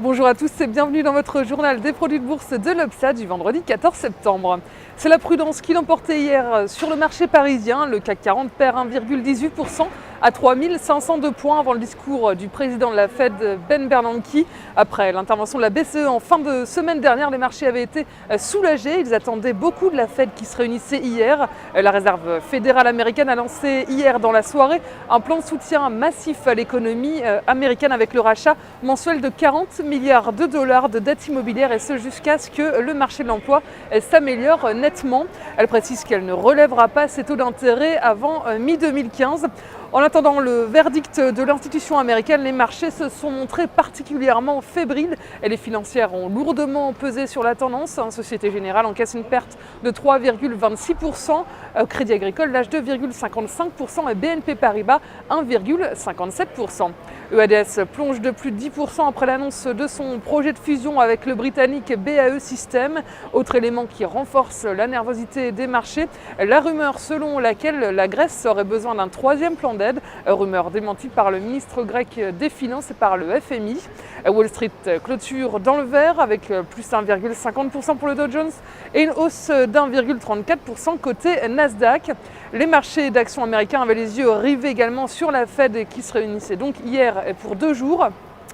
Bonjour à tous et bienvenue dans votre journal des produits de bourse de l'Obsa du vendredi 14 septembre. C'est la prudence qui l'emportait hier sur le marché parisien. Le CAC 40 perd 1,18% à 3502 points avant le discours du président de la Fed, Ben Bernanke. Après l'intervention de la BCE en fin de semaine dernière, les marchés avaient été soulagés. Ils attendaient beaucoup de la Fed qui se réunissait hier. La Réserve fédérale américaine a lancé hier dans la soirée un plan de soutien massif à l'économie américaine avec le rachat mensuel de 40 milliards de dollars de dettes immobilières et ce jusqu'à ce que le marché de l'emploi s'améliore nettement. Elle précise qu'elle ne relèvera pas ses taux d'intérêt avant mi-2015. En attendant le verdict de l'institution américaine, les marchés se sont montrés particulièrement fébriles et les financières ont lourdement pesé sur la tendance. Société Générale encaisse une perte de 3,26%, Crédit Agricole lâche 2,55% et BNP Paribas 1,57%. EADS plonge de plus de 10% après l'annonce de son projet de fusion avec le britannique BAE Systems. Autre élément qui renforce la nervosité des marchés, la rumeur selon laquelle la Grèce aurait besoin d'un troisième plan d'aide, rumeur démentie par le ministre grec des Finances et par le FMI. Wall Street clôture dans le vert avec plus 1,50% pour le Dow Jones et une hausse d'1,34% côté Nasdaq. Les marchés d'actions américains avaient les yeux rivés également sur la Fed qui se réunissait donc hier pour 2 jours.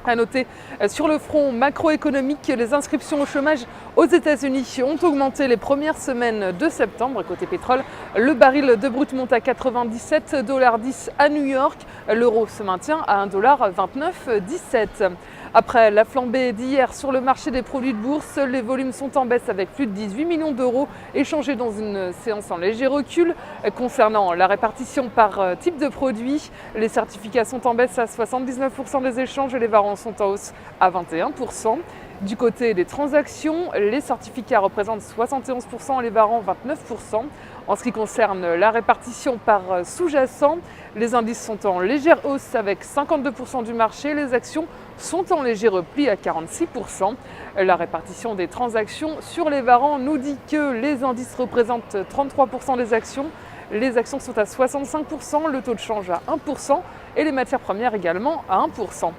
À noter sur le front macroéconomique, les inscriptions au chômage aux États-Unis ont augmenté les premières semaines de septembre. Côté pétrole, le baril de brut monte à 97,10$ à New York. L'euro se maintient à 1,2917$. Après la flambée d'hier sur le marché des produits de bourse, les volumes sont en baisse avec plus de 18 millions d'euros échangés dans une séance en léger recul. Concernant la répartition par type de produit, les certificats sont en baisse à 79% des échanges et les warrants sont en hausse à 21%. Du côté des transactions, les certificats représentent 71% et les warrants 29%. En ce qui concerne la répartition par sous-jacent, les indices sont en légère hausse avec 52% du marché, les actions sont en léger repli à 46%. La répartition des transactions sur les warrants nous dit que les indices représentent 33% des actions, les actions sont à 65%, le taux de change à 1% et les matières premières également à 1%.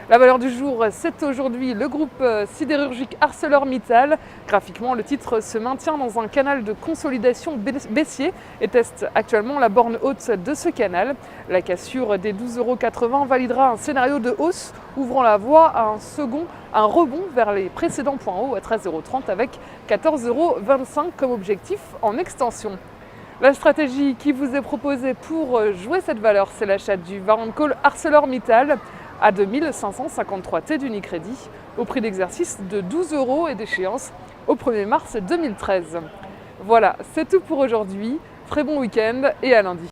La valeur du jour, c'est aujourd'hui le groupe sidérurgique ArcelorMittal. Graphiquement, le titre se maintient dans un canal de consolidation baissier et teste actuellement la borne haute de ce canal. La cassure des 12,80 € validera un scénario de hausse, ouvrant la voie à un rebond vers les précédents points hauts à 13,30 € avec 14,25 € comme objectif en extension. La stratégie qui vous est proposée pour jouer cette valeur, c'est l'achat du Warrant Call ArcelorMittal à 2553 T d'Unicredit au prix d'exercice de 12 € et d'échéance au 1er mars 2013. Voilà, c'est tout pour aujourd'hui. Très bon week-end et à lundi.